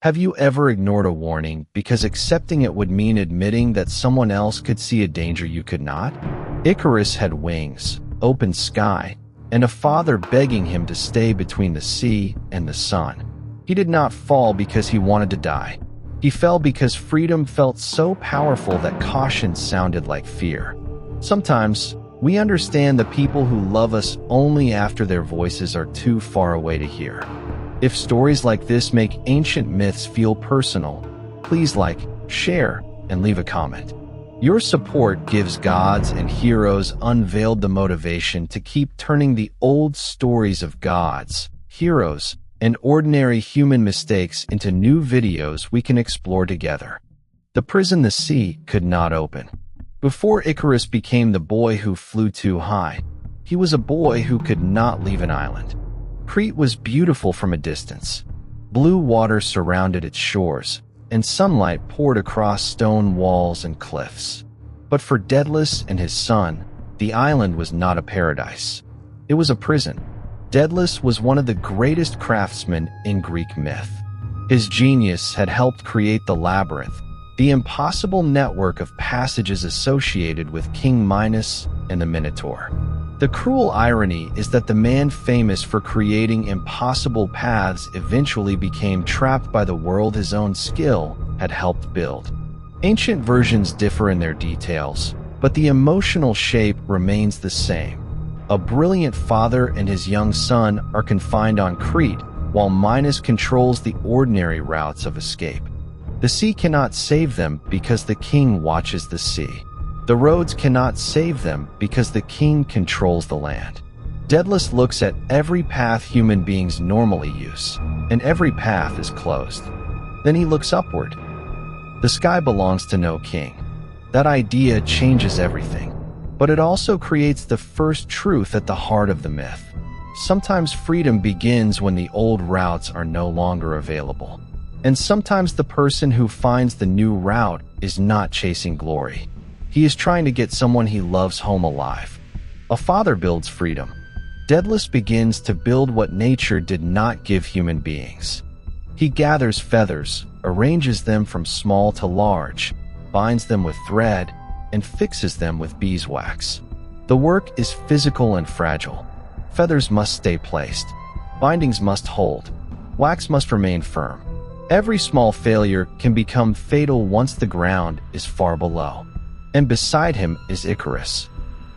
Have you ever ignored a warning because accepting it would mean admitting that someone else could see a danger you could not? Icarus had wings, open sky, and a father begging him to stay between the sea and the sun. He did not fall because he wanted to die. He fell because freedom felt so powerful that caution sounded like fear. Sometimes, we understand the people who love us only after their voices are too far away to hear. If stories like this make ancient myths feel personal, please like, share, and leave a comment. Your support gives gods and heroes Unveiled the motivation to keep turning the old stories of gods, heroes, and ordinary human mistakes into new videos we can explore together. The prison the sea could not open. Before Icarus became the boy who flew too high, he was a boy who could not leave an island. Crete was beautiful from a distance. Blue water surrounded its shores, and sunlight poured across stone walls and cliffs. But for Daedalus and his son, the island was not a paradise. It was a prison. Daedalus was one of the greatest craftsmen in Greek myth. His genius had helped create the labyrinth, the impossible network of passages associated with King Minos and the Minotaur. The cruel irony is that the man famous for creating impossible paths eventually became trapped by the world his own skill had helped build. Ancient versions differ in their details, but the emotional shape remains the same. A brilliant father and his young son are confined on Crete, while Minos controls the ordinary routes of escape. The sea cannot save them because the king watches the sea. The roads cannot save them because the king controls the land. Daedalus looks at every path human beings normally use, and every path is closed. Then he looks upward. The sky belongs to no king. That idea changes everything, but it also creates the first truth at the heart of the myth. Sometimes freedom begins when the old routes are no longer available. And sometimes the person who finds the new route is not chasing glory. He is trying to get someone he loves home alive. A father builds freedom. Daedalus begins to build what nature did not give human beings. He gathers feathers, arranges them from small to large, binds them with thread, and fixes them with beeswax. The work is physical and fragile. Feathers must stay placed. Bindings must hold. Wax must remain firm. Every small failure can become fatal once the ground is far below. And beside him is Icarus.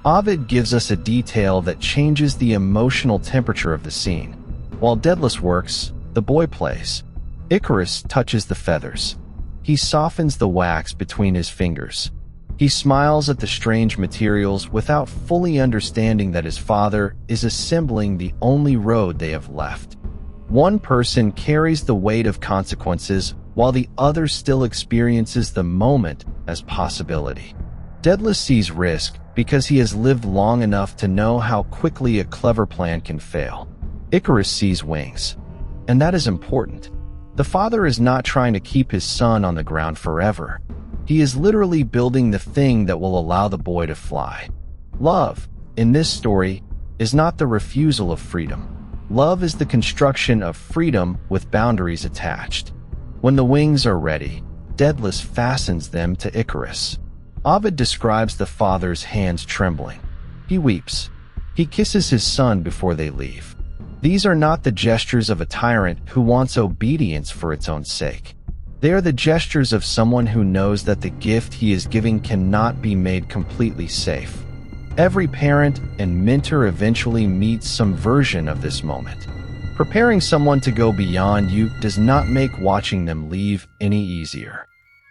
Ovid gives us a detail that changes the emotional temperature of the scene. While Daedalus works, the boy plays. Icarus touches the feathers. He softens the wax between his fingers. He smiles at the strange materials without fully understanding that his father is assembling the only road they have left. One person carries the weight of consequences while the other still experiences the moment as possibility. Daedalus sees risk because he has lived long enough to know how quickly a clever plan can fail. Icarus sees wings, and that is important. The father is not trying to keep his son on the ground forever. He is literally building the thing that will allow the boy to fly. Love, in this story, is not the refusal of freedom. Love is the construction of freedom with boundaries attached. When the wings are ready, Daedalus fastens them to Icarus. Ovid describes the father's hands trembling. He weeps. He kisses his son before they leave. These are not the gestures of a tyrant who wants obedience for its own sake. They are the gestures of someone who knows that the gift he is giving cannot be made completely safe. Every parent and mentor eventually meets some version of this moment. Preparing someone to go beyond you does not make watching them leave any easier.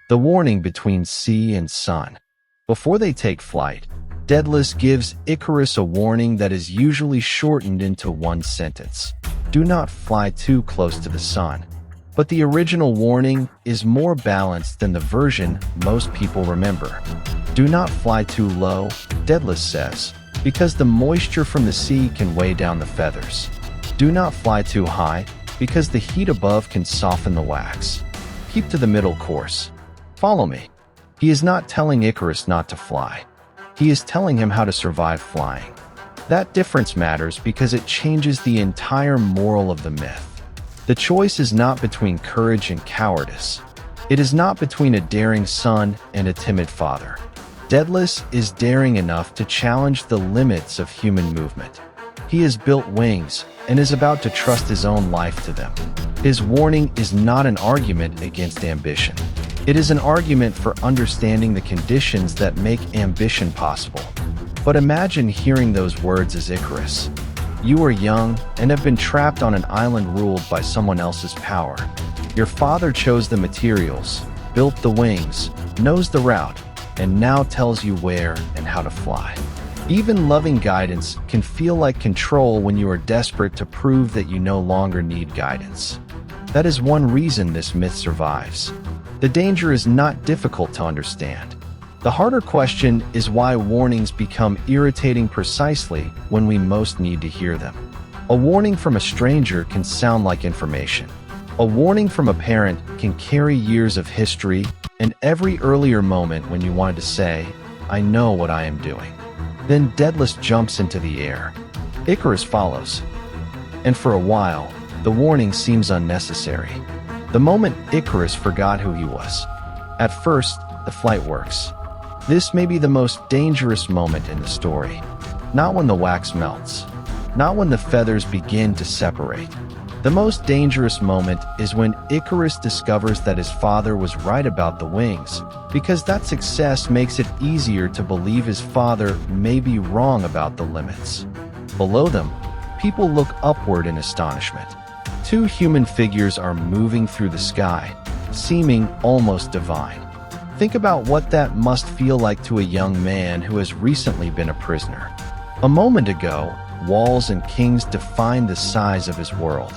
The warning between sea and sun. Before they take flight, Daedalus gives Icarus a warning that is usually shortened into one sentence. Do not fly too close to the sun. But the original warning is more balanced than the version most people remember. Do not fly too low, Daedalus says, because the moisture from the sea can weigh down the feathers. Do not fly too high, because the heat above can soften the wax. Keep to the middle course. Follow me. He is not telling Icarus not to fly. He is telling him how to survive flying. That difference matters because it changes the entire moral of the myth. The choice is not between courage and cowardice. It is not between a daring son and a timid father. Daedalus is daring enough to challenge the limits of human movement. He has built wings and is about to trust his own life to them. His warning is not an argument against ambition. It is an argument for understanding the conditions that make ambition possible. But imagine hearing those words as Icarus. You are young and have been trapped on an island ruled by someone else's power. Your father chose the materials, built the wings, knows the route, and now tells you where and how to fly. Even loving guidance can feel like control when you are desperate to prove that you no longer need guidance. That is one reason this myth survives. The danger is not difficult to understand. The harder question is why warnings become irritating precisely when we most need to hear them. A warning from a stranger can sound like information. A warning from a parent can carry years of history and every earlier moment when you wanted to say, I know what I am doing. Then Daedalus jumps into the air. Icarus follows. And for a while, the warning seems unnecessary. The moment Icarus forgot who he was. At first, the flight works. This may be the most dangerous moment in the story. Not when the wax melts. Not when the feathers begin to separate. The most dangerous moment is when Icarus discovers that his father was right about the wings, because that success makes it easier to believe his father may be wrong about the limits. Below them, people look upward in astonishment. Two human figures are moving through the sky, seeming almost divine. Think about what that must feel like to a young man who has recently been a prisoner. A moment ago, walls and kings defined the size of his world.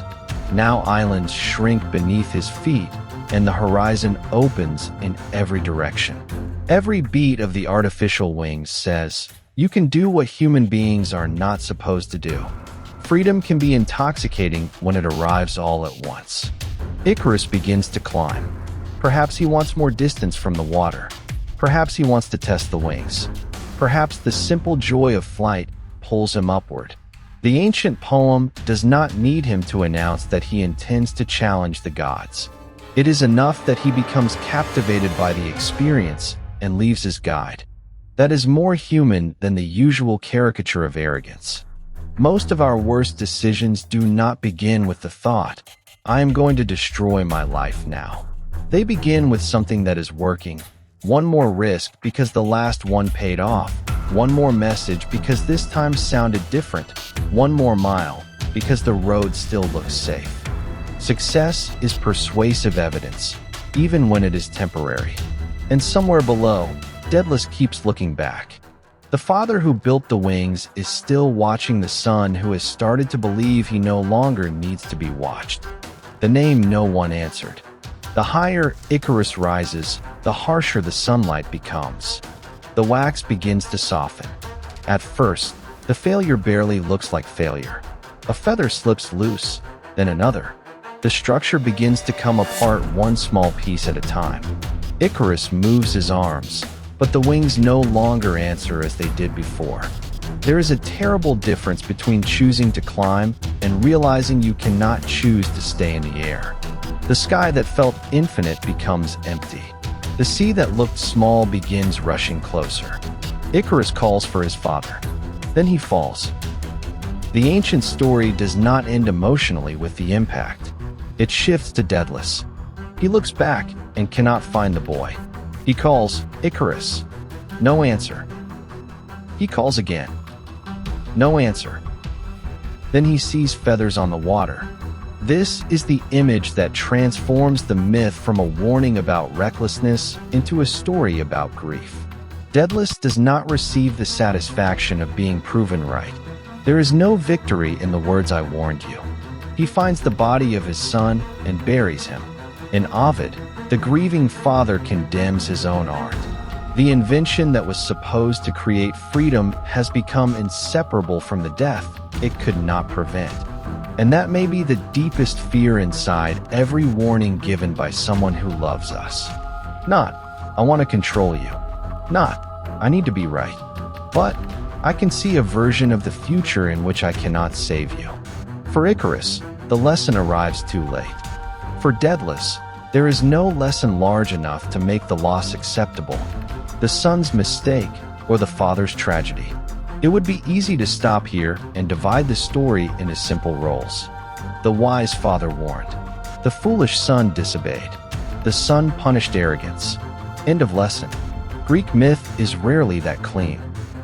Now islands shrink beneath his feet, and the horizon opens in every direction. Every beat of the artificial wings says, you can do what human beings are not supposed to do. Freedom can be intoxicating when it arrives all at once. Icarus begins to climb. Perhaps he wants more distance from the water. Perhaps he wants to test the wings. Perhaps the simple joy of flight pulls him upward. The ancient poem does not need him to announce that he intends to challenge the gods. It is enough that he becomes captivated by the experience and leaves his guide. That is more human than the usual caricature of arrogance. Most of our worst decisions do not begin with the thought, I am going to destroy my life now. They begin with something that is working. One more risk because the last one paid off. One more message because this time sounded different. One more mile because the road still looks safe. Success is persuasive evidence, even when it is temporary. And somewhere below, Daedalus keeps looking back. The father who built the wings is still watching the son who has started to believe he no longer needs to be watched. The name no one answered. The higher Icarus rises, the harsher the sunlight becomes. The wax begins to soften. At first, the failure barely looks like failure. A feather slips loose, then another. The structure begins to come apart one small piece at a time. Icarus moves his arms, but the wings no longer answer as they did before. There is a terrible difference between choosing to climb and realizing you cannot choose to stay in the air. The sky that felt infinite becomes empty. The sea that looked small begins rushing closer. Icarus calls for his father. Then he falls. The ancient story does not end emotionally with the impact. It shifts to Daedalus. He looks back and cannot find the boy. He calls, Icarus. No answer. He calls again. No answer. Then he sees feathers on the water. This is the image that transforms the myth from a warning about recklessness into a story about grief. Daedalus does not receive the satisfaction of being proven right. There is no victory in the words I warned you. He finds the body of his son and buries him. In Ovid, the grieving father condemns his own art. The invention that was supposed to create freedom has become inseparable from the death it could not prevent. And that may be the deepest fear inside every warning given by someone who loves us. Not, I want to control you. Not, I need to be right. But, I can see a version of the future in which I cannot save you. For Icarus, the lesson arrives too late. For Daedalus, there is no lesson large enough to make the loss acceptable, the son's mistake or the father's tragedy. It would be easy to stop here and divide the story into simple roles. The wise father warned. The foolish son disobeyed. The son punished arrogance. End of lesson. Greek myth is rarely that clean.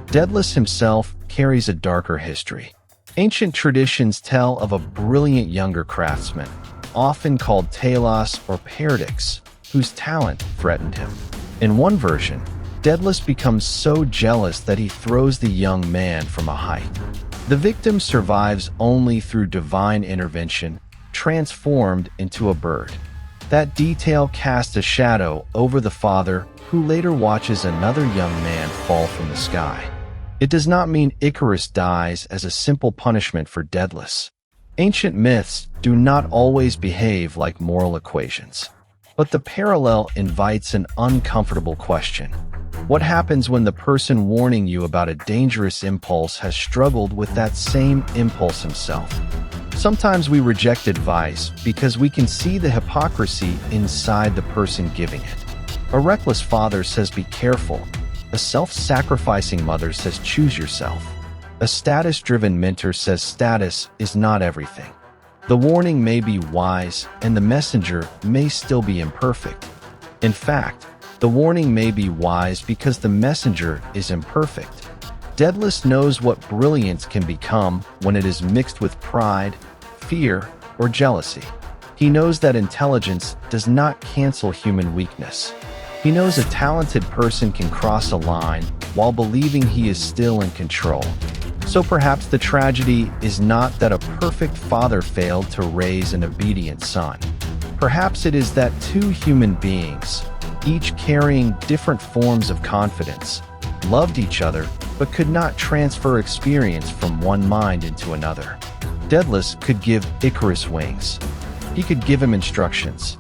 Daedalus himself carries a darker history. Ancient traditions tell of a brilliant younger craftsman, often called Telos or Paradix, whose talent threatened him. In one version, Daedalus becomes so jealous that he throws the young man from a height. The victim survives only through divine intervention, transformed into a bird. That detail casts a shadow over the father, who later watches another young man fall from the sky. It does not mean Icarus dies as a simple punishment for Daedalus. Ancient myths do not always behave like moral equations. But the parallel invites an uncomfortable question. What happens when the person warning you about a dangerous impulse has struggled with that same impulse himself? Sometimes we reject advice because we can see the hypocrisy inside the person giving it. A reckless father says be careful. A self-sacrificing mother says choose yourself. A status-driven mentor says status is not everything. The warning may be wise, and the messenger may still be imperfect. In fact, the warning may be wise because the messenger is imperfect. Daedalus knows what brilliance can become when it is mixed with pride, fear, or jealousy. He knows that intelligence does not cancel human weakness. He knows a talented person can cross a line while believing he is still in control. So perhaps the tragedy is not that a perfect father failed to raise an obedient son. Perhaps it is that two human beings, each carrying different forms of confidence, loved each other but could not transfer experience from one mind into another. Daedalus could give Icarus wings. He could give him instructions.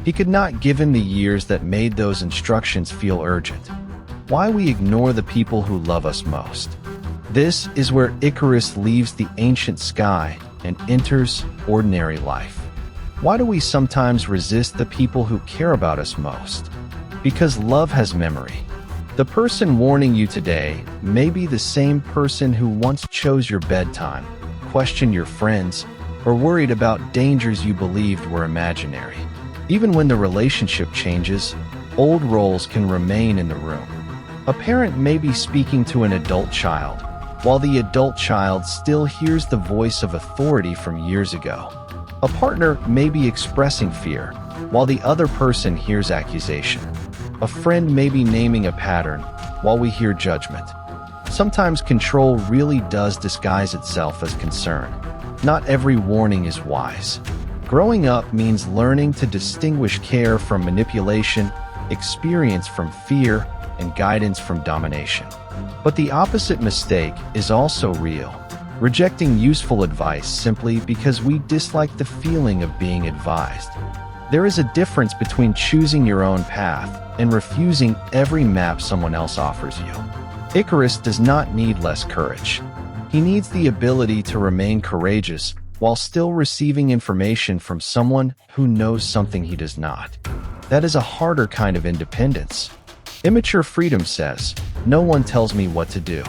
He could not give him the years that made those instructions feel urgent. Why we ignore the people who love us most. This is where Icarus leaves the ancient sky and enters ordinary life. Why do we sometimes resist the people who care about us most? Because love has memory. The person warning you today may be the same person who once chose your bedtime, questioned your friends, or worried about dangers you believed were imaginary. Even when the relationship changes, old roles can remain in the room. A parent may be speaking to an adult child, while the adult child still hears the voice of authority from years ago. A partner may be expressing fear, while the other person hears accusation. A friend may be naming a pattern, while we hear judgment. Sometimes control really does disguise itself as concern. Not every warning is wise. Growing up means learning to distinguish care from manipulation, experience from fear, and guidance from domination. But the opposite mistake is also real, rejecting useful advice simply because we dislike the feeling of being advised. There is a difference between choosing your own path and refusing every map someone else offers you. Icarus does not need less courage. He needs the ability to remain courageous while still receiving information from someone who knows something he does not. That is a harder kind of independence. Immature freedom says, "No one tells me what to do."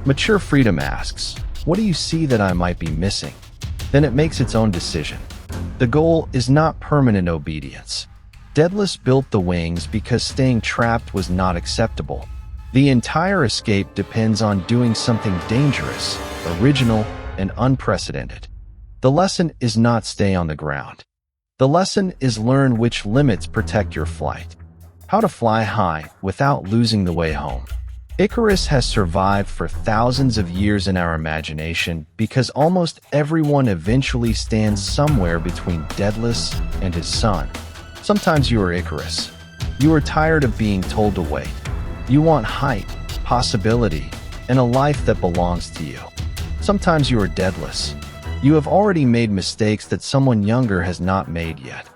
Mature freedom asks, "What do you see that I might be missing?" Then it makes its own decision. The goal is not permanent obedience. Daedalus built the wings because staying trapped was not acceptable. The entire escape depends on doing something dangerous, original, and unprecedented. The lesson is not stay on the ground. The lesson is learn which limits protect your flight. How to fly high without losing the way home. Icarus has survived for thousands of years in our imagination because almost everyone eventually stands somewhere between Daedalus and his son. Sometimes you are Icarus. You are tired of being told to wait. You want height, possibility, and a life that belongs to you. Sometimes you are Daedalus. You have already made mistakes that someone younger has not made yet.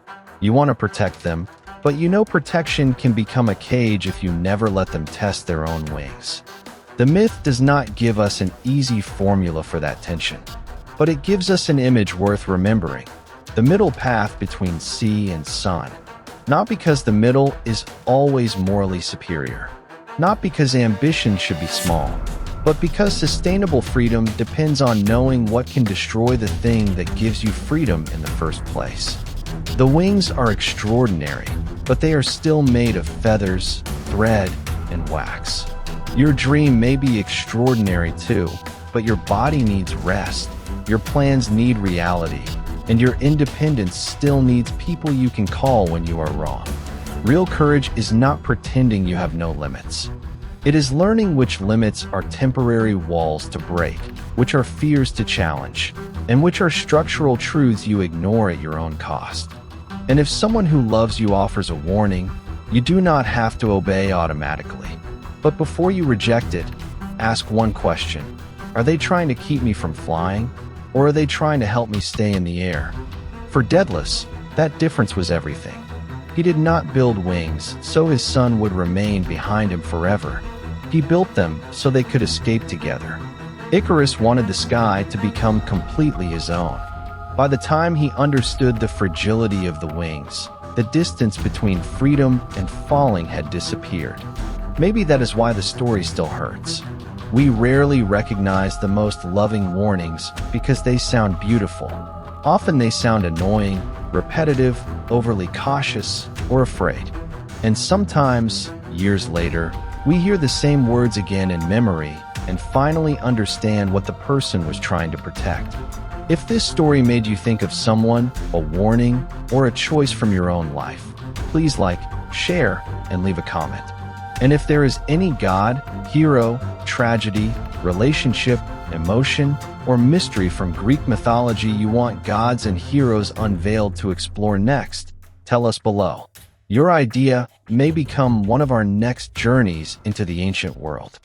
You want to protect them, but you know protection can become a cage if you never let them test their own wings. The myth does not give us an easy formula for that tension, but it gives us an image worth remembering. the middle path between sea and sun. Not because the middle is always morally superior, not because ambition should be small, but because sustainable freedom depends on knowing what can destroy the thing that gives you freedom in the first place. The wings are extraordinary, but they are still made of feathers, thread, and wax. Your dream may be extraordinary too, but your body needs rest, your plans need reality, and your independence still needs people you can call when you are wrong. Real courage is not pretending you have no limits. It is learning which limits are temporary walls to break, which are fears to challenge, and which are structural truths you ignore at your own cost. And if someone who loves you offers a warning, you do not have to obey automatically. But before you reject it, ask one question. Are they trying to keep me from flying? Or are they trying to help me stay in the air? For Daedalus, that difference was everything. He did not build wings so his son would remain behind him forever. He built them so they could escape together. Icarus wanted the sky to become completely his own. By the time he understood the fragility of the wings, the distance between freedom and falling had disappeared. Maybe that is why the story still hurts. We rarely recognize the most loving warnings because they sound beautiful. Often they sound annoying, repetitive, overly cautious, or afraid. And sometimes, years later, we hear the same words again in memory and finally understand what the person was trying to protect. If this story made you think of someone, a warning, or a choice from your own life, please like, share, and leave a comment. And if there is any god, hero, tragedy, relationship, emotion, or mystery from Greek mythology you want gods and heroes unveiled to explore next, tell us below. Your idea may become one of our next journeys into the ancient world.